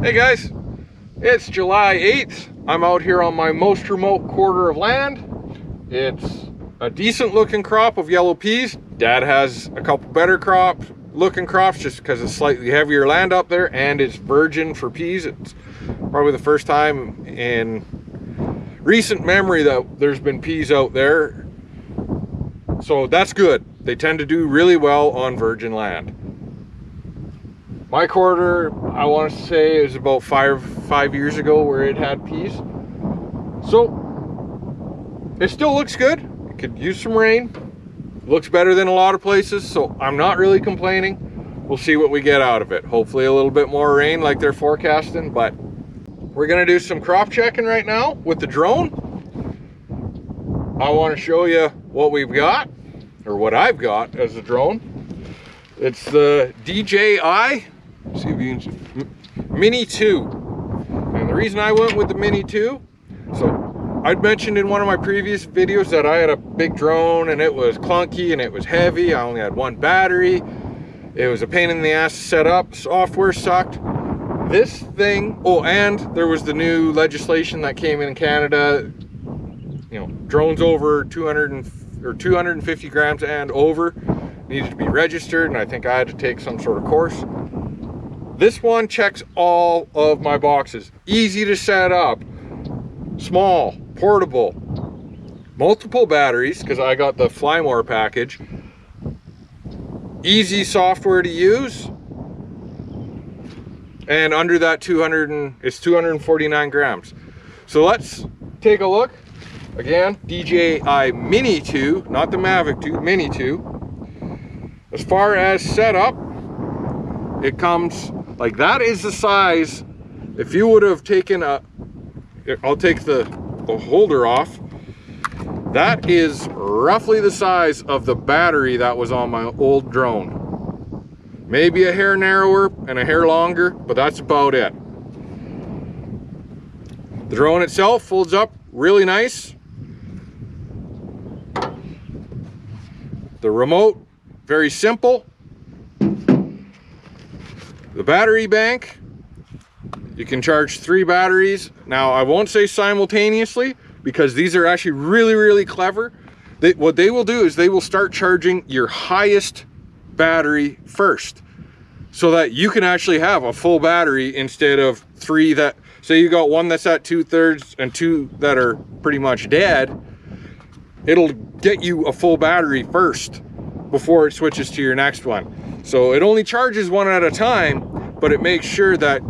Hey guys, it's July 8th. I'm out here on my most remote quarter of land. It's a decent looking crop of yellow peas. Dad has a couple better looking crops just because it's slightly heavier land up there, and it's virgin for peas. It's probably the first time in recent memory that there's been peas out there. So that's good. They tend to do really well on virgin land. My quarter, I want to say, is about five years ago where it had peas. So it still looks good. It could use some rain. Looks better than a lot of places, so I'm not really complaining. We'll see what we get out of it. Hopefully a little bit more rain like they're forecasting, but we're gonna do some crop checking right now with the drone. I want to show you what we've got, or what I've got as a drone. It's the DJI Mini 2. And the reason I went with the Mini 2, so I'd mentioned in one of my previous videos that I had a big drone and it was clunky and it was heavy. I only had one battery. It was a pain in the ass to set up. Software sucked. This thing, oh, and there was the new legislation that came in Canada. You know, drones over 250 grams and over needed to be registered, and I think I had to take some sort of course. This one checks all of my boxes. Easy to set up, small, portable, multiple batteries because I got the Fly More package, easy software to use, and under that it's 249 grams. So let's take a look. Again, DJI Mini 2, not the Mavic 2, Mini 2. As far as setup, it comes like that. Is the size, if you would have taken I'll take the holder off. That is roughly the size of the battery that was on my old drone. Maybe a hair narrower and a hair longer, but that's about it. The drone itself folds up really nice. The remote, very simple. The battery bank, you can charge 3 batteries. Now, I won't say simultaneously because these are actually really, really clever. What they will do is they will start charging your highest battery first so that you can actually have a full battery instead of 3 that, say you got one that's at 2/3 and 2 that are pretty much dead. It'll get you a full battery first before it switches to your next one. So it only charges one at a time, but it makes sure that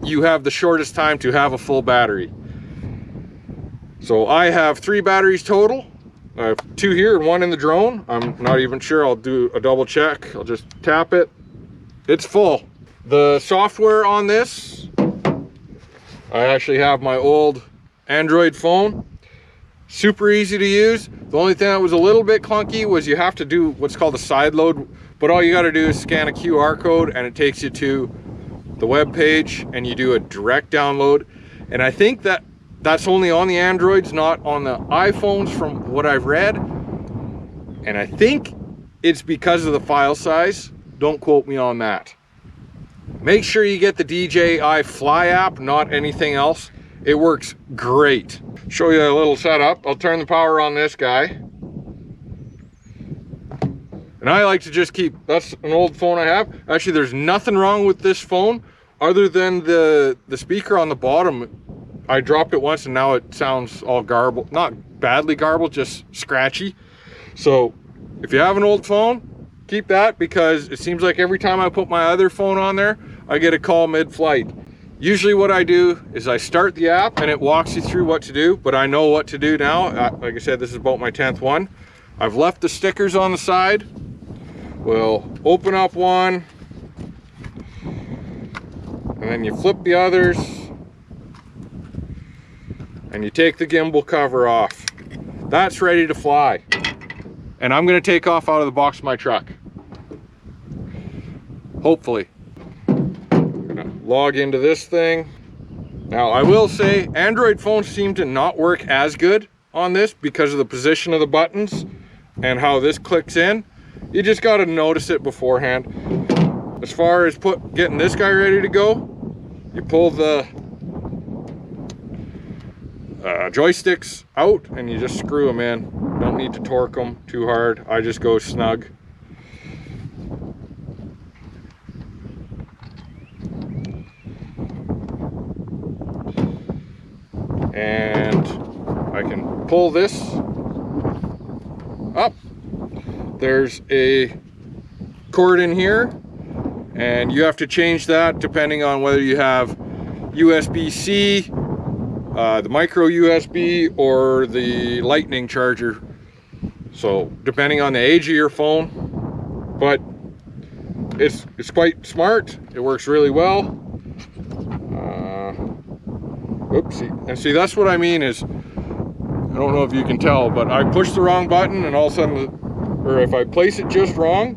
you have the shortest time to have a full battery. So I have 3 batteries total. I have 2 here and 1 in the drone. I'm not even sure. I'll do a double check. I'll just tap it. It's full. The software on this, I actually have my old Android phone. Super easy to use. The only thing that was a little bit clunky was you have to do what's called a side load, but all you got to do is scan a QR code and it takes you to the web page and you do a direct download. And I think that that's only on the Androids, not on the iPhones from what I've read. And I think it's because of the file size. Don't quote me on that. Make sure you get the DJI Fly app, not anything else. It works great. Show you a little setup. I'll turn the power on this guy. And I like to just keep, that's an old phone I have. Actually, there's nothing wrong with this phone other than the speaker on the bottom. I dropped it once and now it sounds all garbled. Not badly garbled, just scratchy. So if you have an old phone, keep that, because it seems like every time I put my other phone on there, I get a call mid-flight. Usually what I do is I start the app and it walks you through what to do, but I know what to do now. Like I said, this is about my 10th one. I've left the stickers on the side. We'll open up one, and then you flip the others, and you take the gimbal cover off. That's ready to fly. And I'm gonna take off out of the box of my truck. Hopefully. Log into this thing. Now I will say Android phones seem to not work as good on this because of the position of the buttons and how this clicks in. You just got to notice it beforehand. As far as getting this guy ready to go, you pull the joysticks out and you just screw them in. Don't need to torque them too hard. I just go snug. And I can pull this up. There's a cord in here, and you have to change that depending on whether you have USB-C, the micro USB, or the lightning charger. So depending on the age of your phone, but it's quite smart. It works really well. Oopsie. And see, that's what I mean is, I don't know if you can tell, but I push the wrong button and all of a sudden, or if I place it just wrong,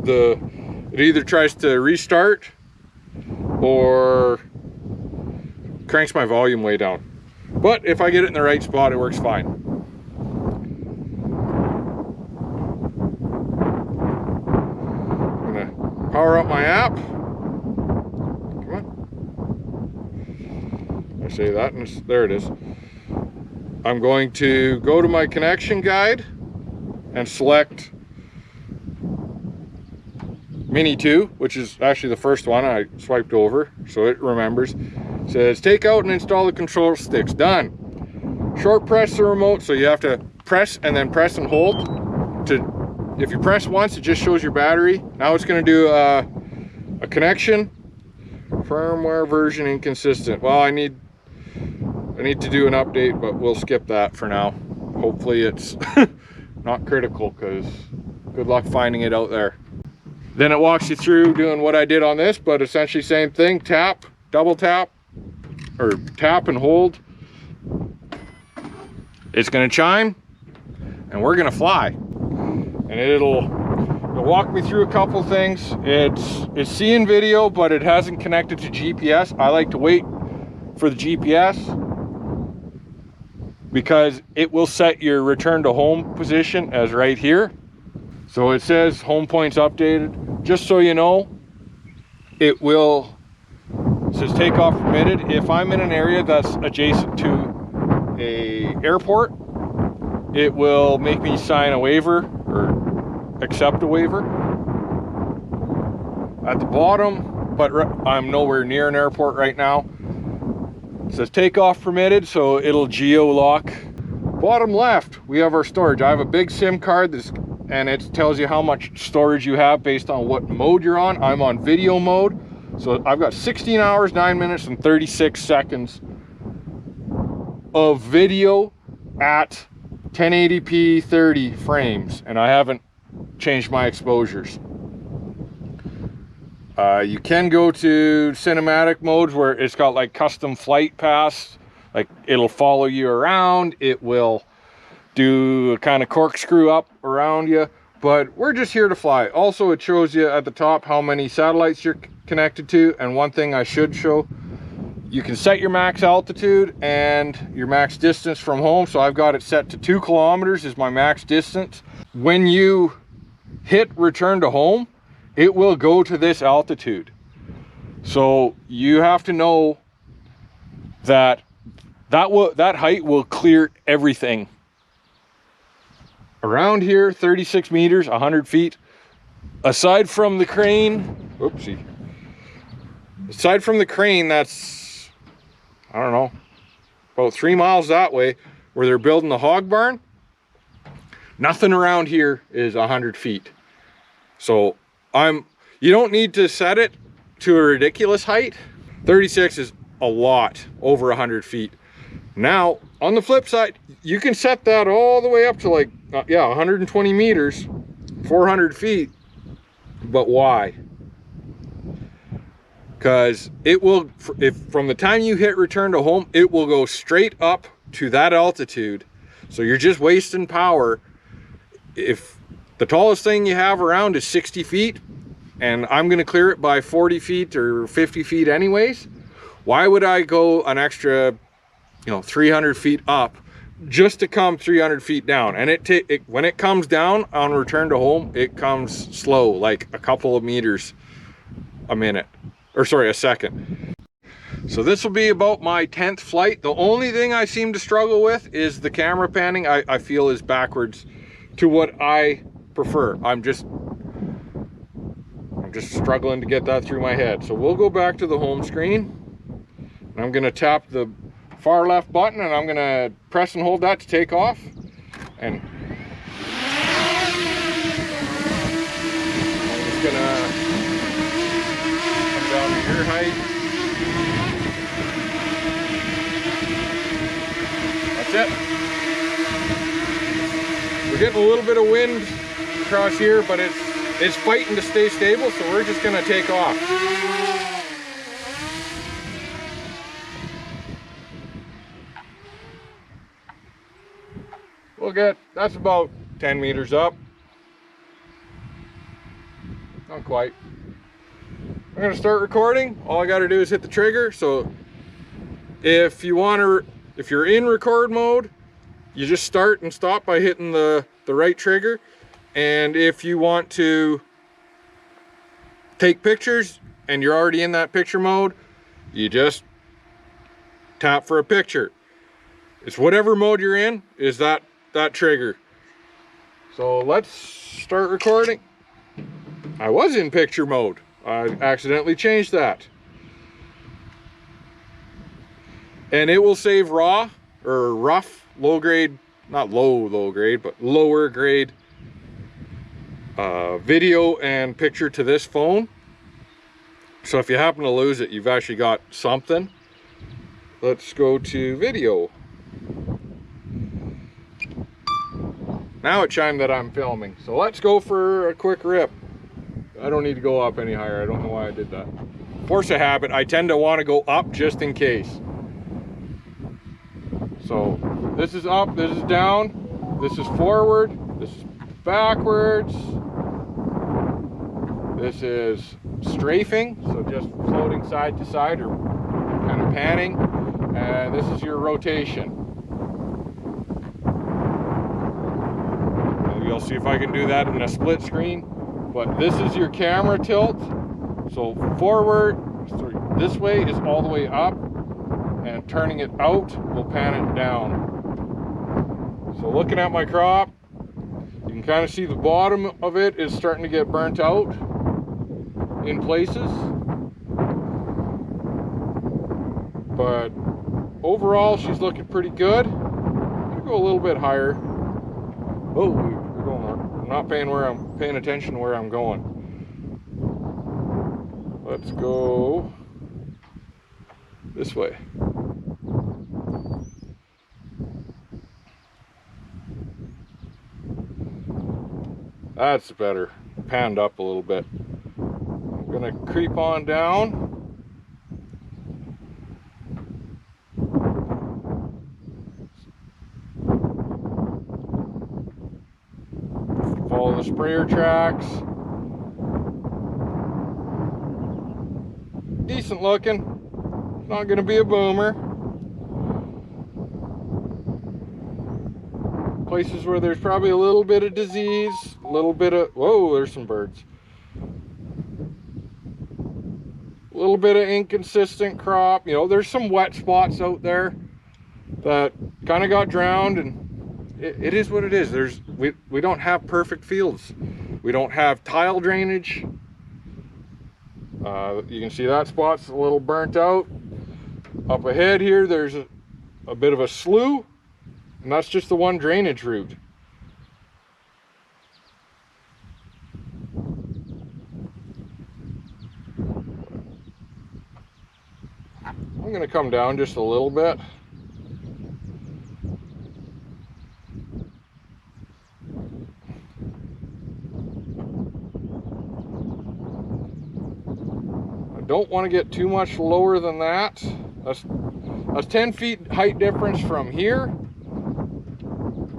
it either tries to restart or cranks my volume way down. But if I get it in the right spot, it works fine. I'm gonna power up my app. Come on. I say that, and there it is. I'm going to go to my connection guide and select Mini 2, which is actually the first one I swiped over, so it remembers. It says take out and install the control sticks. Done. Short press the remote, so you have to press and then press and hold. If you press once, it just shows your battery. Now it's going to do a connection. Firmware version inconsistent. Well, I need to do an update, but we'll skip that for now. Hopefully it's not critical, because good luck finding it out there. Then it walks you through doing what I did on this, but essentially same thing. Tap, double tap, or tap and hold. It's gonna chime, and we're gonna fly. And it'll walk me through a couple things. It's seeing video, but it hasn't connected to GPS. I like to wait for the GPS, because it will set your return to home position as right here. So it says home points updated. Just so you know, it says takeoff permitted. If I'm in an area that's adjacent to a airport, it will make me sign a waiver or accept a waiver. At the bottom, but I'm nowhere near an airport right now, it says takeoff permitted, so it'll geo-lock. Bottom left, we have our storage. I have a big SIM card and it tells you how much storage you have based on what mode you're on. I'm on video mode, so I've got 16 hours, 9 minutes, and 36 seconds of video at 1080p 30 frames, and I haven't changed my exposures. You can go to cinematic modes where it's got like custom flight paths, like it'll follow you around, it will do a kind of corkscrew up around you, but we're just here to fly. Also, it shows you at the top how many satellites you're connected to, and one thing I should show, you can set your max altitude and your max distance from home. So I've got it set to 2 kilometers is my max distance. When you hit return to home, it will go to this altitude. So you have to know that that height will clear everything. Around here, 36 meters, 100 feet. Aside from the crane, whoopsie. Aside from the crane, that's, I don't know, about 3 miles that way, where they're building the hog barn. Nothing around here is 100 feet. So you don't need to set it to a ridiculous height. 36 is a lot over 100 feet. Now, on the flip side, you can set that all the way up to like, 120 meters, 400 feet. But why? Because it will, if from the time you hit return to home, it will go straight up to that altitude. So you're just wasting power. If the tallest thing you have around is 60 feet, and I'm going to clear it by 40 feet or 50 feet anyways, why would I go an extra 300 feet up just to come 300 feet down? And when it comes down on return to home, it comes slow, like a couple of meters a minute. or sorry, a second. So this will be about my 10th flight. The only thing I seem to struggle with is the camera panning. I feel is backwards to what I prefer. I'm just struggling to get that through my head. So we'll go back to the home screen, and I'm gonna tap the far left button, and I'm gonna press and hold that to take off. And I'm just gonna come down to ear height. That's it. We're getting a little bit of wind across here, but it's fighting to stay stable, so we're just gonna take off. That's about 10 meters up. Not quite. I'm gonna start recording. All I gotta do is hit the trigger. So if you're in record mode, you just start and stop by hitting the right trigger. And if you want to take pictures and you're already in that picture mode, you just tap for a picture. It's whatever mode you're in, is that trigger. So let's start recording. I was in picture mode. I accidentally changed that. And it will save raw or rough, low grade, not low grade, but lower grade video and picture to this phone. So if you happen to lose it, you've actually got something. Let's go to video. Now it chimed that I'm filming. So let's go for a quick rip. I don't need to go up any higher. I don't know why I did that. Force of habit, I tend to want to go up just in case. So this is up, this is down, this is forward, this is backwards, this is strafing, so just floating side to side or kind of panning, and this is your rotation. Maybe I'll see if I can do that in a split screen, but this is your camera tilt. So forward, this way is all the way up, and turning it out will pan it down. So looking at my crop, you can kind of see the bottom of it is starting to get burnt out in places. But overall, she's looking pretty good. I'm gonna go a little bit higher. Oh, we're going on. I'm not paying attention where I'm going. Let's go this way. That's better. Panned up a little bit. I'm gonna creep on down. Follow the sprayer tracks. Decent looking. Not gonna be a boomer. Places where there's probably a little bit of disease, a little bit of, whoa, there's some birds. A little bit of inconsistent crop. You know, there's some wet spots out there that kind of got drowned, and it is what it is. We don't have perfect fields. We don't have tile drainage. You can see that spot's a little burnt out. Up ahead here, there's a bit of a slough. And that's just the one drainage route. I'm going to come down just a little bit. I don't want to get too much lower than that. That's 10 feet height difference from here.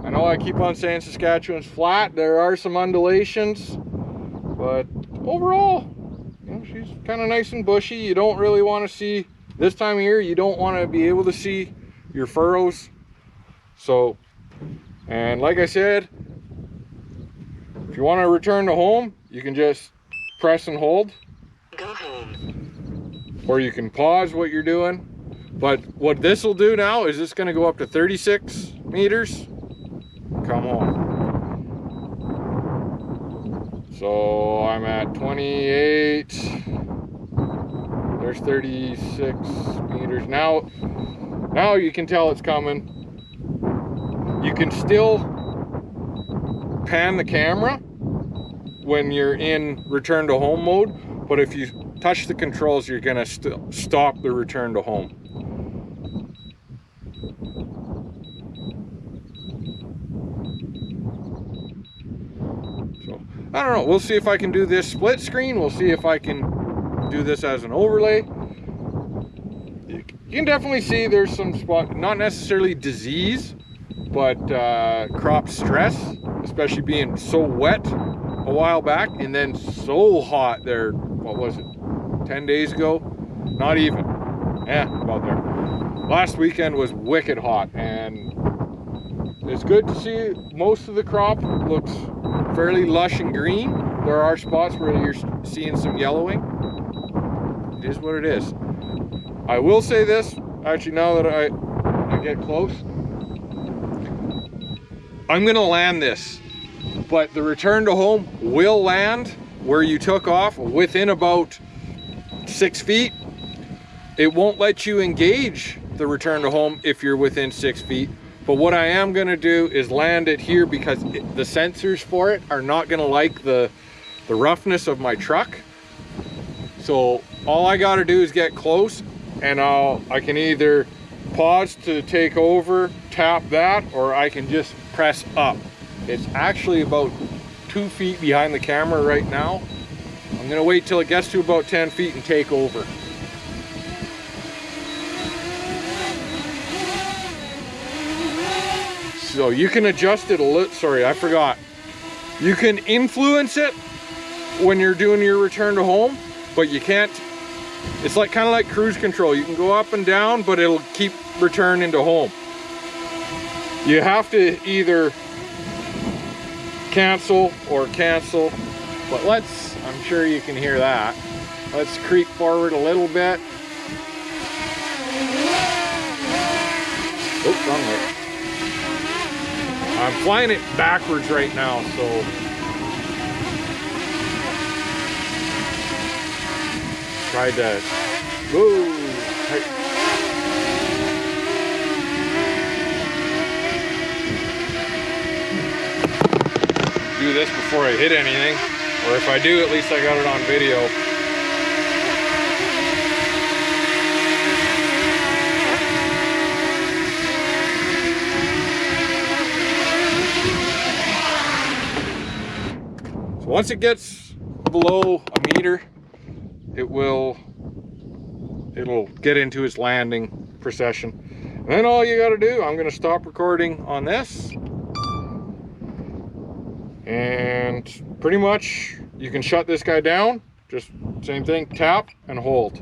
I know I keep on saying Saskatchewan's flat. There are some undulations, but overall, you know, she's kind of nice and bushy. You don't really want to see, this time of year, you don't want to be able to see your furrows. So, and like I said, if you want to return to home, you can just press and hold. Go home. or you can pause what you're doing. But what this will do now is it's going to go up to 36 meters. Come on. So I'm at 28. There's 36 meters. Now you can tell it's coming. You can still pan the camera when you're in return to home mode, but if you touch the controls, you're gonna stop the return to home. So I don't know, we'll see if I can do this split screen. We'll see if I can do this as an overlay. You can definitely see there's some spot, not necessarily disease, but crop stress, especially being so wet a while back and then so hot there, what was it, 10 days ago? Not even, about there. Last weekend was wicked hot, and it's good to see most of the crop looks fairly lush and green. There are spots where you're seeing some yellowing. It is what it is. I will say this, actually, now that I get close, I'm gonna land this, but the return to home will land where you took off within about 6 feet. It won't let you engage the return to home if you're within 6 feet. But what I am gonna do is land it here because the sensors for it are not gonna like the roughness of my truck. So all I gotta do is get close, and I can either pause to take over, tap that, or I can just press up. It's actually about 2 feet behind the camera right now. I'm gonna wait till it gets to about 10 feet and take over. So you can adjust it a little, sorry, I forgot. You can influence it when you're doing your return to home, but you can't, it's like kind of like cruise control. You can go up and down, but it'll keep returning to home. You have to either cancel or cancel, but I'm sure you can hear that. Let's creep forward a little bit. Oops, wrong way. I'm flying it backwards right now, so tried to move. Do this before I hit anything, or if I do, at least I got it on video. So once it gets below a meter, it'll get into its landing procession. And then all you gotta do, I'm gonna stop recording on this. And pretty much you can shut this guy down. Just same thing, tap and hold.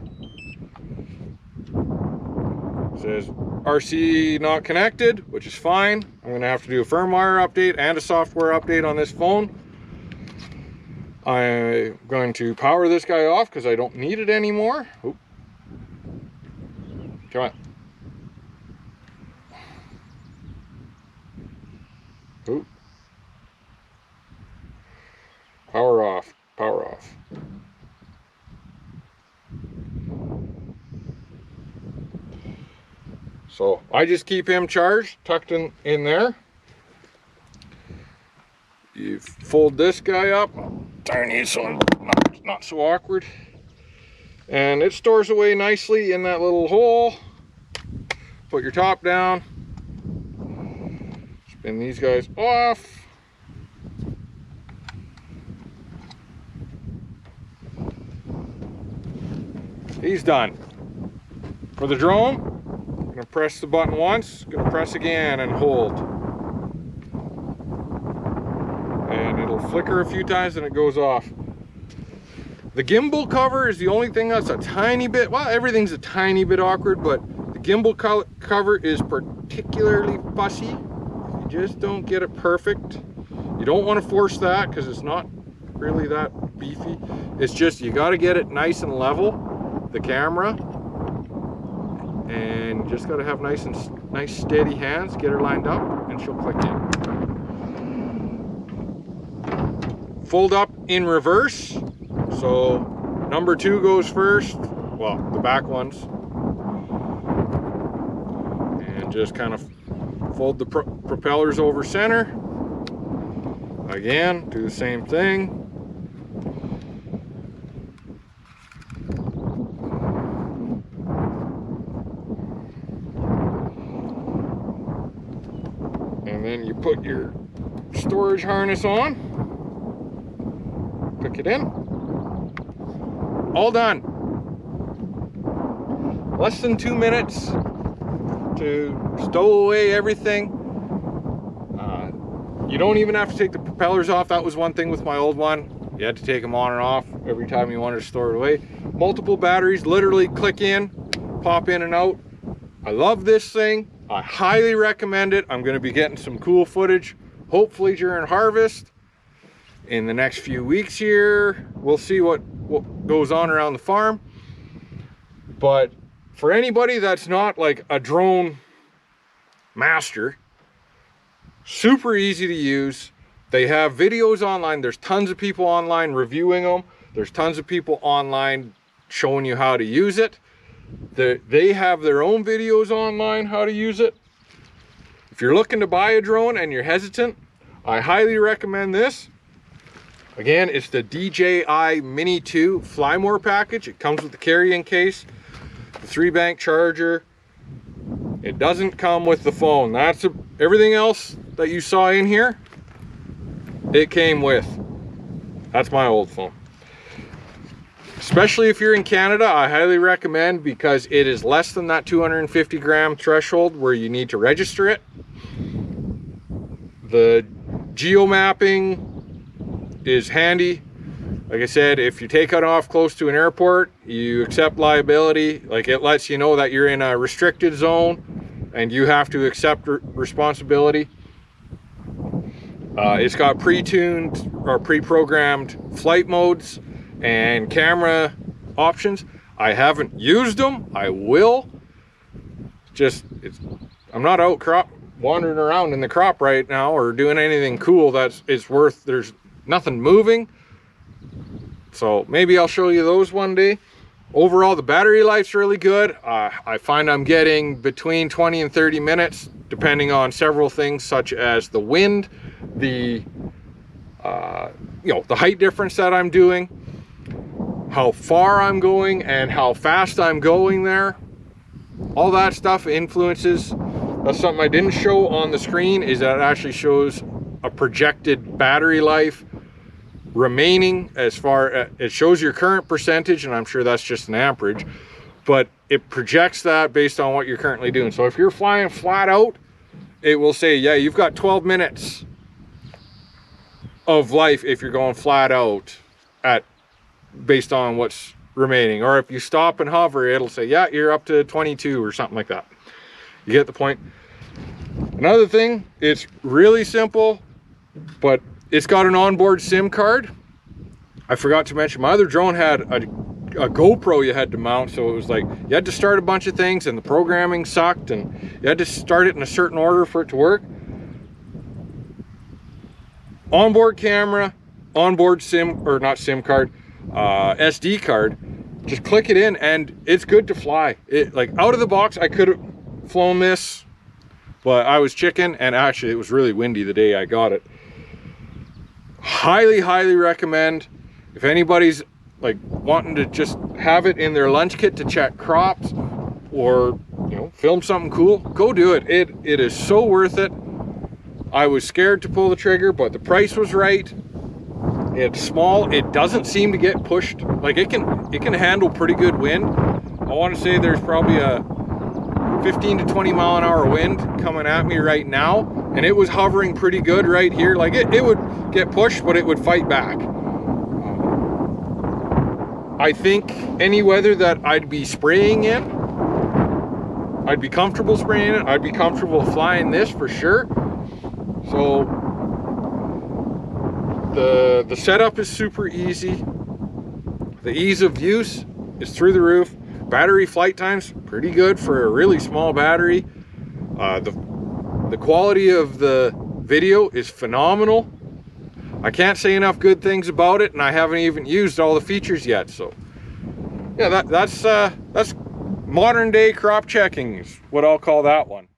It says RC not connected, which is fine. I'm gonna have to do a firmware update and a software update on this phone. I'm going to power this guy off because I don't need it anymore. Oop. Come on. Oop. Power off, power off. So I just keep him charged, tucked in there. You fold this guy up, tiny, so not so awkward. And it stores away nicely in that little hole. Put your top down. Spin these guys off. He's done. For the drone, I'm gonna press the button once, gonna press again and hold. And it'll flicker a few times and it goes off. The gimbal cover is the only thing that's a tiny bit, well, everything's a tiny bit awkward, but the gimbal cover is particularly fussy. You just don't get it perfect. You don't want to force that because it's not really that beefy. It's just, you got to get it nice and level. the camera, and just got to have nice steady hands. Get her lined up and she'll click in. Fold up in reverse, so number 2 goes first, well, the back ones, and just kind of fold the propellers over center. Again, do the same thing. And then you put your storage harness on, click it in, all done. Less than 2 minutes to stow away everything. You don't even have to take the propellers off. That was one thing with my old one. You had to take them on and off every time you wanted to store it away. Multiple batteries, literally click in, pop in and out. I love this thing. I highly recommend it. I'm going to be getting some cool footage, hopefully during harvest in the next few weeks here. We'll see what goes on around the farm. But for anybody that's not like a drone master, super easy to use. They have videos online. There's tons of people online reviewing them. There's tons of people online showing you how to use it. They have their own videos online how to use it. If you're looking to buy a drone and you're hesitant, I highly recommend this. Again, it's the DJI Mini 2 Fly More package. It comes with the carrying case, the 3-bank charger. It doesn't come with the phone. Everything else that you saw in here, it came with. That's my old phone. Especially if you're in Canada, I highly recommend, because it is less than that 250 gram threshold where you need to register it. The geo mapping is handy. Like I said, if you take it off close to an airport, you accept liability. Like, it lets you know that you're in a restricted zone and you have to accept responsibility. It's got pre-tuned or pre-programmed flight modes and camera options. I haven't used them. I will. I'm not out wandering around in the crop right now or doing anything cool there's nothing moving. So maybe I'll show you those one day. Overall, the battery life's really good. I find I'm getting between 20 and 30 minutes, depending on several things, such as the wind, the height difference that I'm doing, how far I'm going, and how fast I'm going there. All that stuff influences. That's something I didn't show on the screen, is that it actually shows a projected battery life remaining. It shows your current percentage, and I'm sure that's just an amperage, but it projects that based on what you're currently doing. So if you're flying flat out, it will say, yeah, you've got 12 minutes of life if you're going flat out based on what's remaining. Or if you stop and hover, it'll say, yeah, you're up to 22 or something like that. You get the point. Another thing, it's really simple, but it's got an onboard SIM card. I forgot to mention, my other drone had a GoPro you had to mount, so it was like you had to start a bunch of things and the programming sucked and you had to start it in a certain order for it to work. Onboard camera, onboard SD card, just click it in and it's good to fly. Like, out of the box, I could have flown this, but I was chicken, and actually it was really windy the day I got it. Highly recommend. If anybody's like wanting to just have it in their lunch kit to check crops or film something cool, go do it. It is so worth it. I was scared to pull the trigger, but the price was right. It's small. It doesn't seem to get pushed. Like, it can handle pretty good wind. I want to say there's probably a 15 to 20 mile an hour wind coming at me right now, and it was hovering pretty good right here. Like, it would get pushed, but it would fight back. I think any weather that I'd be spraying in, I'd be comfortable spraying it. I'd be comfortable flying this for sure. So the setup is super easy. The ease of use is through the roof. battery flight time's pretty good for a really small battery. The quality of the video is phenomenal. I can't say enough good things about it, and I haven't even used all the features yet. So yeah, that's modern day crop checking is what I'll call that one.